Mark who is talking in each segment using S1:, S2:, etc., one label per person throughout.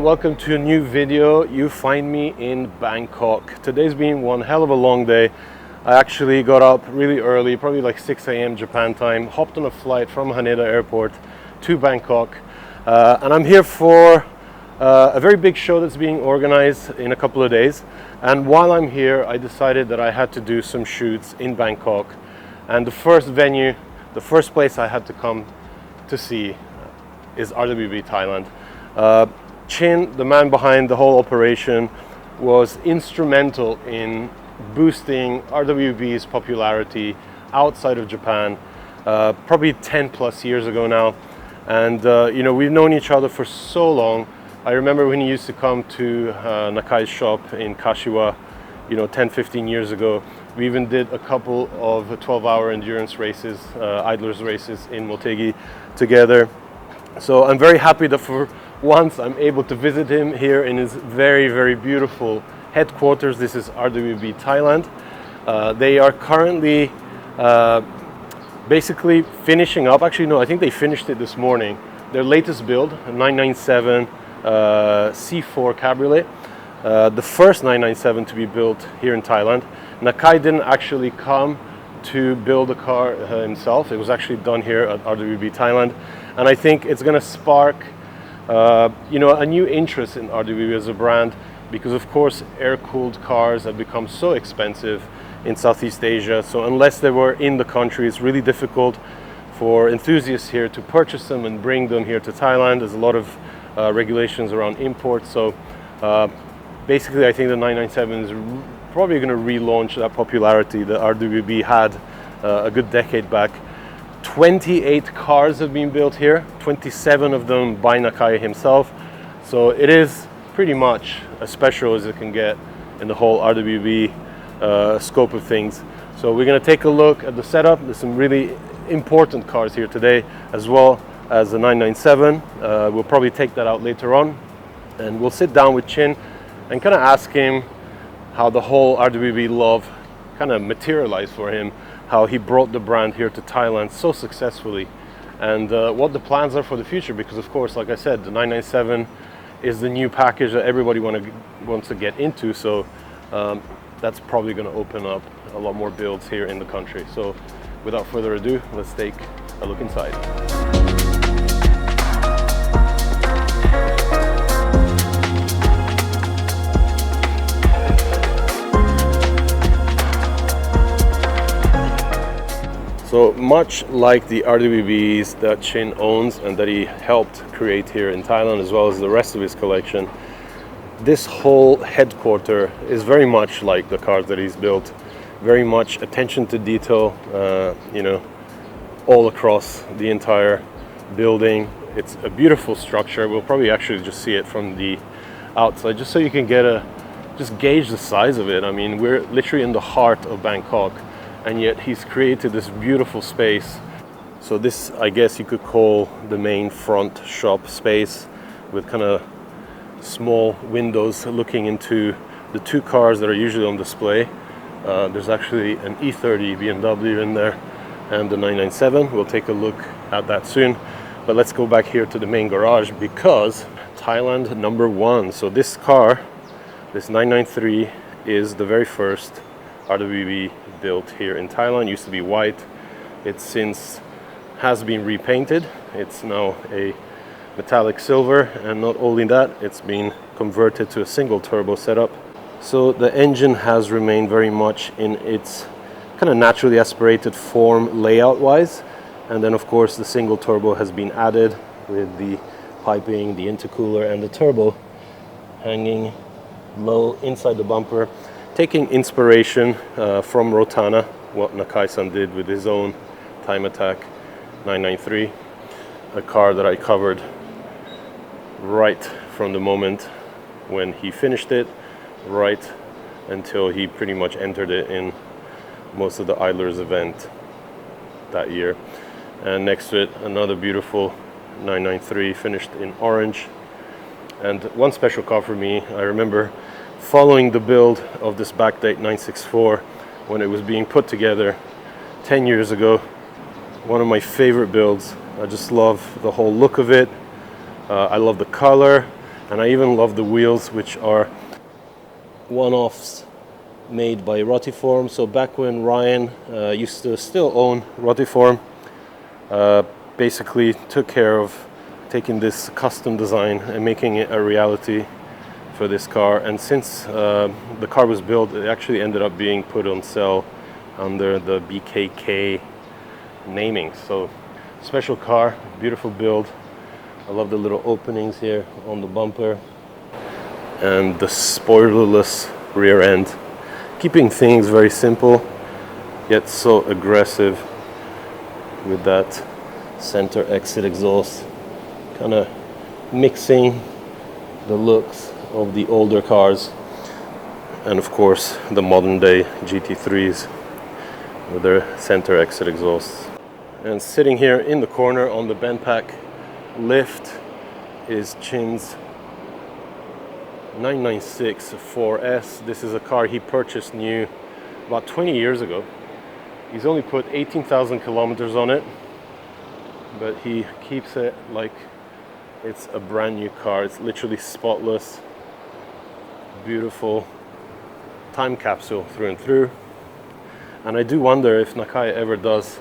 S1: welcome to a new video. You find me in Bangkok. Today's been one hell of a long day. I actually got up really early, probably like 6 a.m. Japan time, hopped on a flight from Haneda Airport to Bangkok, and I'm here for a very big show that's being organized in a couple of days. And while I'm here, I decided that I had to do some shoots in Bangkok, and the first venue, the first place I had to come to see is RWB Thailand. Chin, the man behind the whole operation, was instrumental in boosting RWB's popularity outside of Japan, probably 10 plus years ago now. And we've known each other for so long. I remember when he used to come to Nakai's shop in Kashiwa, 10-15 years ago. We even did a couple of 12-hour endurance races, idlers races in Motegi together. So I'm very happy that for once I'm able to visit him here in his very, very beautiful headquarters. This is RWB Thailand. They are currently basically finishing up. Actually, no, I think they finished it this morning. Their latest build, a 997 C4 Cabriolet. The first 997 to be built here in Thailand. Nakai didn't actually come to build the car himself. It was actually done here at RWB Thailand. And I think it's going to spark a new interest in RWB as a brand, because of course air-cooled cars have become so expensive in Southeast Asia. So unless they were in the country, it's really difficult for enthusiasts here to purchase them and bring them here to Thailand. There's a lot of regulations around imports. So basically I think the 997 is probably going to relaunch that popularity that RWB had a good decade back. 28 cars have been built here, 27 of them by Nakai himself. So it is pretty much as special as it can get in the whole RWB scope of things. So we're going to take a look at the setup. There's some really important cars here today, as well as the 997. We'll probably take that out later on, and we'll sit down with Chin and kind of ask him how the whole RWB love kind of materialized for him, how he brought the brand here to Thailand so successfully, and what the plans are for the future. Because of course, like I said, the 997 is the new package that everybody wants to get into. So that's probably going to open up a lot more builds here in the country. So without further ado, let's take a look inside. So much like the RWBs that Chin owns and that he helped create here in Thailand, as well as the rest of his collection, this whole headquarter is very much like the cars that he's built. Very much attention to detail, all across the entire building. It's a beautiful structure. We'll probably actually just see it from the outside, just so you can just gauge the size of it. I mean, we're literally in the heart of Bangkok, and yet he's created this beautiful space. So this, I guess you could call the main front shop space, with kind of small windows looking into the two cars that are usually on display. There's actually an E30 BMW in there and the 997. We'll take a look at that soon. But let's go back here to the main garage, because Thailand #1. So this car, this 993, is the very first RWB built here in Thailand. Used to be white. It since has been repainted. It's now a metallic silver, and not only that, it's been converted to a single turbo setup. So the engine has remained very much in its kind of naturally aspirated form layout wise, and then of course the single turbo has been added with the piping, the intercooler, and the turbo hanging low inside the bumper, taking inspiration from Rotana, what Nakai-san did with his own Time Attack 993, a car that I covered right from the moment when he finished it, right until he pretty much entered it in most of the Idlers event that year. And next to it, another beautiful 993 finished in orange. And one special car for me, I remember following the build of this backdate 964 when it was being put together 10 years ago. One of my favorite builds. I just love the whole look of it. I love the color. And I even love the wheels, which are one-offs made by Rotiform. So back when Ryan used to still own Rotiform, basically took care of taking this custom design and making it a reality for this car. And since the car was built, it actually ended up being put on sale under the BKK naming. So special car, beautiful build. I love the little openings here on the bumper and the spoilerless rear end, keeping things very simple yet so aggressive with that center exit exhaust, kind of mixing the looks of the older cars and of course the modern day GT3s with their center exit exhausts. And sitting here in the corner on the Benpack lift is Chin's 996 4S. This is a car he purchased new about 20 years ago. He's only put 18,000 kilometers on it, but he keeps it like it's a brand new car. It's literally spotless, beautiful time capsule through and through. And I do wonder if Nakai ever does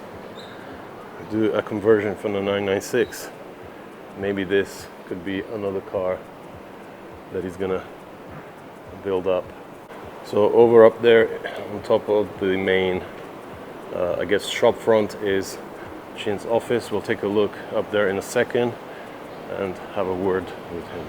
S1: do a conversion from the 996. Maybe this could be another car that he's gonna build up. So over up there on top of the main I guess shop front is Chin's office. We'll take a look up there in a second and have a word with him.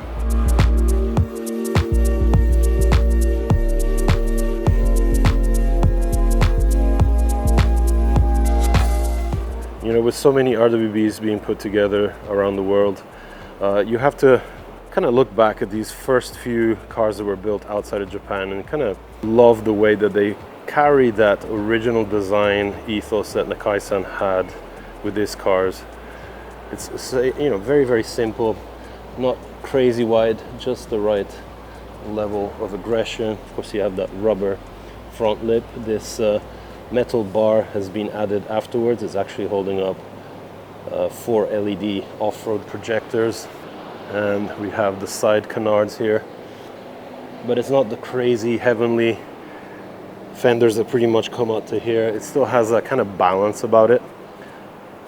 S1: You know, with so many RWBs being put together around the world, you have to kind of look back at these first few cars that were built outside of Japan and kind of love the way that they carry that original design ethos that Nakai-san had with these cars. It's you know, very, very simple, not crazy wide, just the right level of aggression. Of course, you have that rubber front lip. This metal bar has been added afterwards. It's actually holding up 4 LED off-road projectors. And we have the side canards here, but it's not the crazy heavenly fenders that pretty much come out to here. It still has that kind of balance about it,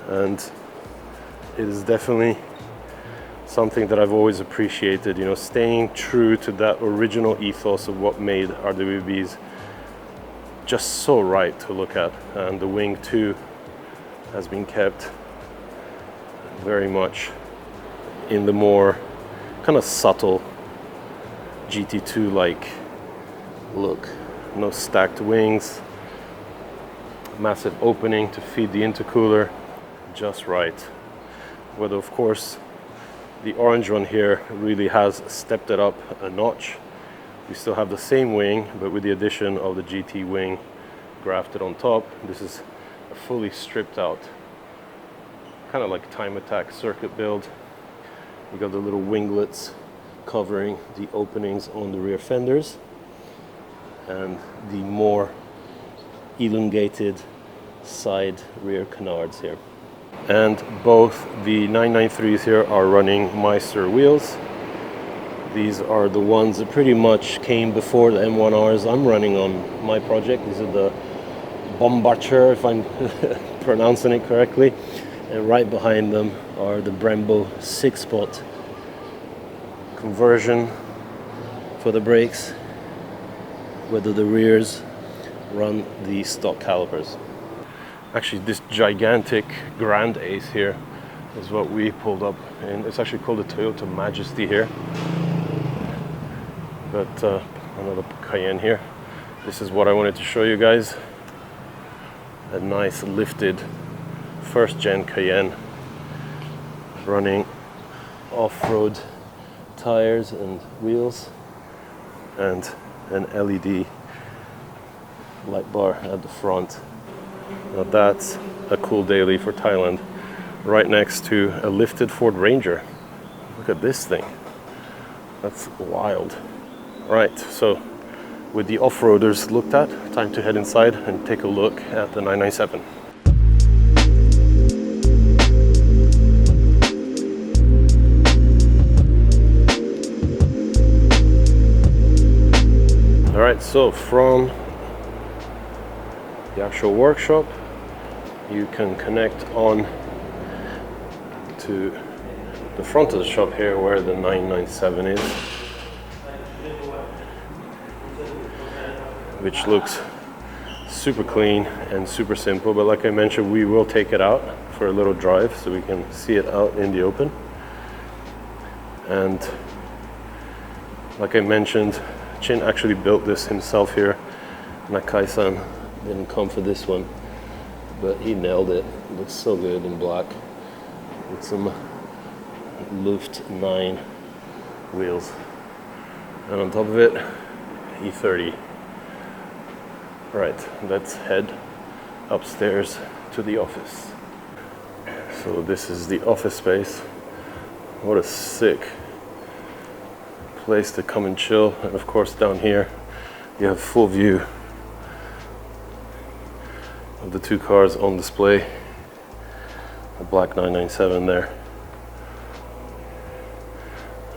S1: and it is definitely something that I've always appreciated, you know, staying true to that original ethos of what made RWBs just so right to look at. And the wing too has been kept very much in the more kind of subtle GT2 like look. No stacked wings, massive opening to feed the intercooler, just right. Whether of course the orange one here really has stepped it up a notch. We still have the same wing, but with the addition of the GT wing grafted on top. This is a fully stripped out, kind of like time attack circuit build. We got the little winglets covering the openings on the rear fenders and the more elongated side rear canards here. And both the 993s here are running Meister wheels. These are the ones that pretty much came before the M1Rs I'm running on my project. These are the Bombardier, if I'm pronouncing it correctly. And right behind them are the Brembo 6-spot conversion for the brakes, whether the rears run the stock calipers. Actually, this gigantic Grand Ace here is what we pulled up in. It's actually called the Toyota Majesty here. But another Cayenne here. This is what I wanted to show you guys. A nice lifted first gen Cayenne running off-road tires and wheels, and an LED light bar at the front. Now that's a cool daily for Thailand, right next to a lifted Ford Ranger. Look at this thing, that's wild. Right, so with the off-roaders looked at, time to head inside and take a look at the 997. All right, so from the actual workshop, you can connect on to the front of the shop here where the 997 is, which looks super clean and super simple. But like I mentioned, we will take it out for a little drive so we can see it out in the open. And like I mentioned, Chin actually built this himself here. Nakai-san didn't come for this one, but he nailed it. It looks so good in black with some Luft 9 wheels. And on top of it, E30. Right, let's head upstairs to the office. So this is the office space. What a sick place to come and chill. And of course down here you have full view of the two cars on display. The black 997 there.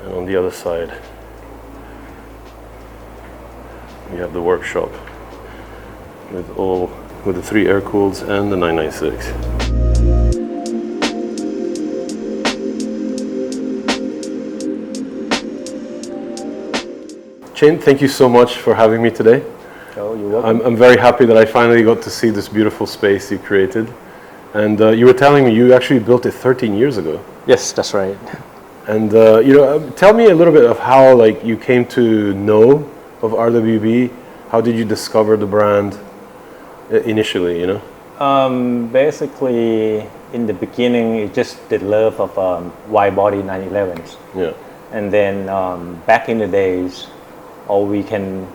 S1: And on the other side we have the workshop with the 3 air-cooleds and the 996. Chin, thank you so much for having me today.
S2: Oh, you're welcome.
S1: I'm very happy that I finally got to see this beautiful space you created. And you were telling me you actually built it 13 years ago.
S2: Yes, that's right.
S1: And tell me a little bit of how you came to know of RWB. How did you discover the brand initially?
S2: Basically, in the beginning, it's just the love of wide-body 911s.
S1: Yeah.
S2: And then back in the days, all we can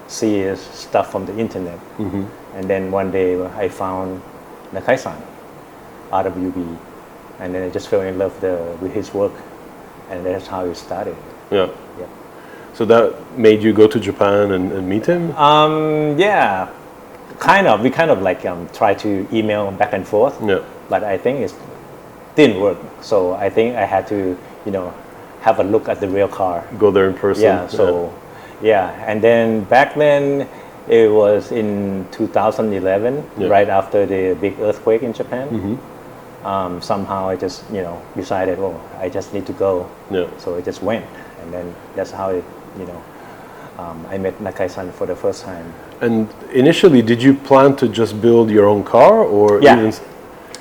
S2: see is stuff from the internet.
S1: Mm-hmm.
S2: And then one day I found Nakai-san, RWB, and then I just fell in love with his work, and that's how it started.
S1: Yeah.
S2: Yeah.
S1: So that made you go to Japan and meet him?
S2: Yeah, kind of. We kind of try to email back and forth.
S1: Yeah.
S2: But I think it didn't work. So I think I had to, have a look at the real car.
S1: Go there in person.
S2: Yeah. So, yeah. And then back then, it was in 2011, right after the big earthquake in Japan.
S1: Mm-hmm.
S2: Somehow I just, decided, I just need to go.
S1: Yeah.
S2: So I just went, and then that's how it, I met Nakai-san for the first time.
S1: And initially, did you plan to just build your own car, or
S2: even?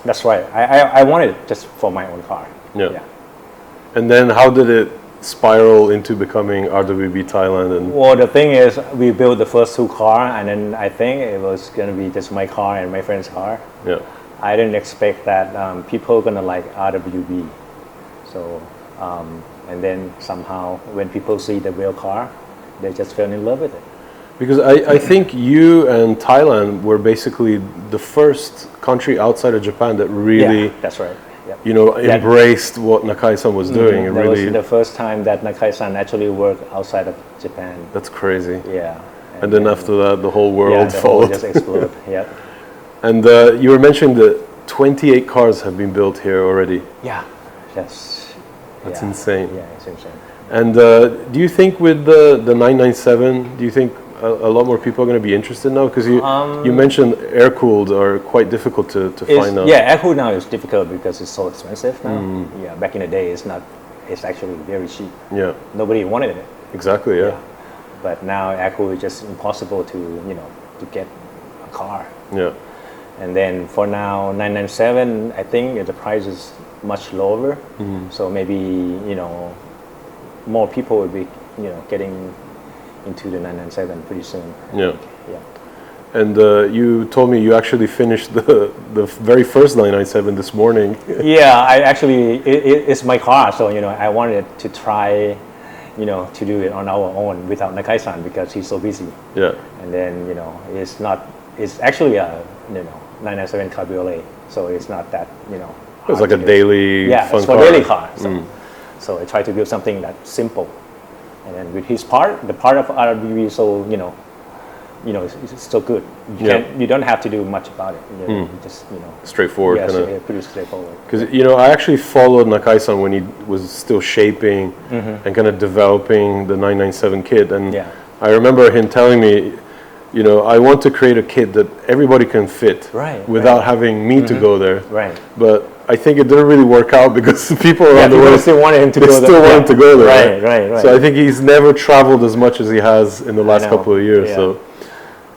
S2: That's right. I wanted it just for my own car.
S1: Yeah. And then how did it spiral into becoming RWB Thailand?
S2: Well, the thing is, we built the first 2 cars, and then I think it was going to be just my car and my friend's car.
S1: Yeah.
S2: I didn't expect that people are going to like RWB. So, and then somehow when people see the real car, they just fell in love with it.
S1: Because I think you and Thailand were basically the first country outside of Japan that really,
S2: that's right. Yep.
S1: Embraced what Nakai-san was doing.
S2: That was the first time that Nakai-san actually worked outside of Japan.
S1: That's crazy.
S2: Yeah.
S1: And then after that, the whole world followed.
S2: Just exploded. Yeah.
S1: And you were mentioning that 28 cars have been built here already.
S2: Yeah.
S1: That's insane.
S2: Yeah, it's insane.
S1: And do you think with the 997, do you think a lot more people are going to be interested now? Because you mentioned air-cooled are quite difficult to find now.
S2: Yeah, air-cooled now is difficult because it's so expensive now. Yeah, back in the day, it's actually very cheap.
S1: Yeah.
S2: Nobody wanted it.
S1: Exactly, yeah.
S2: But now air-cooled is just impossible to get a car.
S1: Yeah.
S2: And then for now, 997, I think the price is much lower. Mm-hmm. So maybe, more people will be, getting into the 997 pretty soon.
S1: Yeah.
S2: Yeah.
S1: And you told me you actually finished the very first 997 this morning.
S2: Yeah, I actually, it's my car. So, I wanted to try, to do it on our own without Nakai-san because he's so busy.
S1: Yeah.
S2: And then, it's actually a, 997 cabriolet. So it's not that,
S1: it's like a daily fun
S2: it's for
S1: car.
S2: daily car. So I try to build something that's simple. And then with his part, the part of RWB, so it's so good. You don't have to do much about it. Just
S1: straightforward.
S2: Yeah, pretty straightforward.
S1: Because I actually followed Nakai-san when he was still shaping and kind of developing the 997 kit, and I remember him telling me, you know, I want to create a kit that everybody can fit without having me to go there.
S2: Right.
S1: But I think it didn't really work out because people around the
S2: people
S1: world
S2: still wanted him to go there.
S1: still wanted to go there.
S2: Right.
S1: So I think he's never traveled as much as he has in the last couple of years.
S2: Yeah.
S1: So,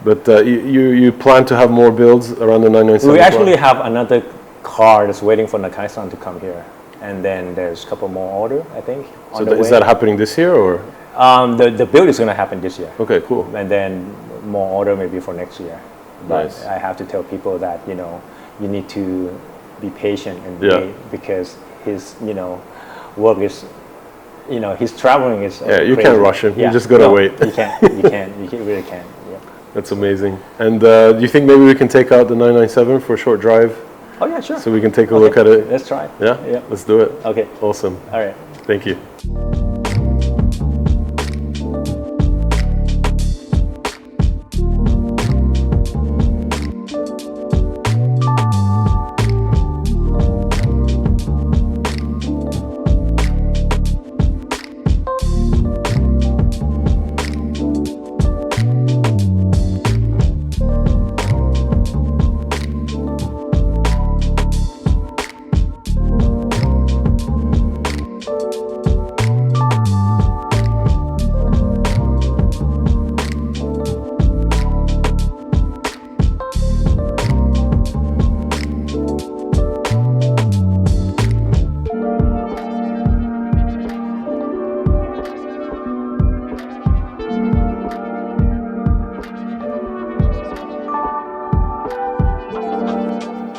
S1: but you plan to have more builds around the 997?
S2: We actually have another car that's waiting for Nakai-san to come here, and then there's a couple more order, I think.
S1: So is that happening this year or?
S2: The build is going to happen this year.
S1: Okay, cool.
S2: And then more order maybe for next year. But
S1: Nice.
S2: I have to tell people that, you know, you need to be patient and wait, because his, you know, work is, you know, his traveling is
S1: you
S2: crazy.
S1: can't rush him. You just gotta wait.
S2: You can't. You really can't. Yeah.
S1: That's amazing. And do you think maybe we can take out the 997 for a short drive?
S2: Oh yeah, sure.
S1: So we can take a look at it.
S2: Let's try.
S1: Yeah? Let's do it.
S2: Okay.
S1: Awesome.
S2: All right.
S1: Thank you.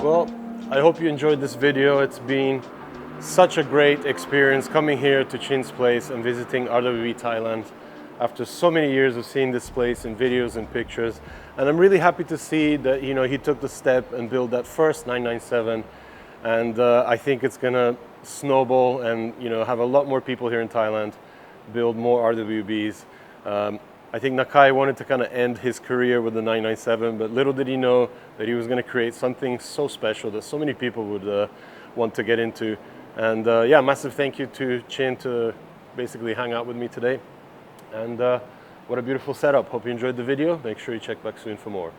S1: Well, I hope you enjoyed this video. It's been such a great experience coming here to Chin's place and visiting RWB Thailand after so many years of seeing this place in videos and pictures. And I'm really happy to see that, you know, he took the step and built that first 997. And I think it's gonna snowball and, you know, have a lot more people here in Thailand build more RWBs. I think Nakai wanted to kind of end his career with the 997, but little did he know that he was going to create something so special that so many people would want to get into. And yeah, massive thank you to Chin to basically hang out with me today. And what a beautiful setup. Hope you enjoyed the video. Make sure you check back soon for more.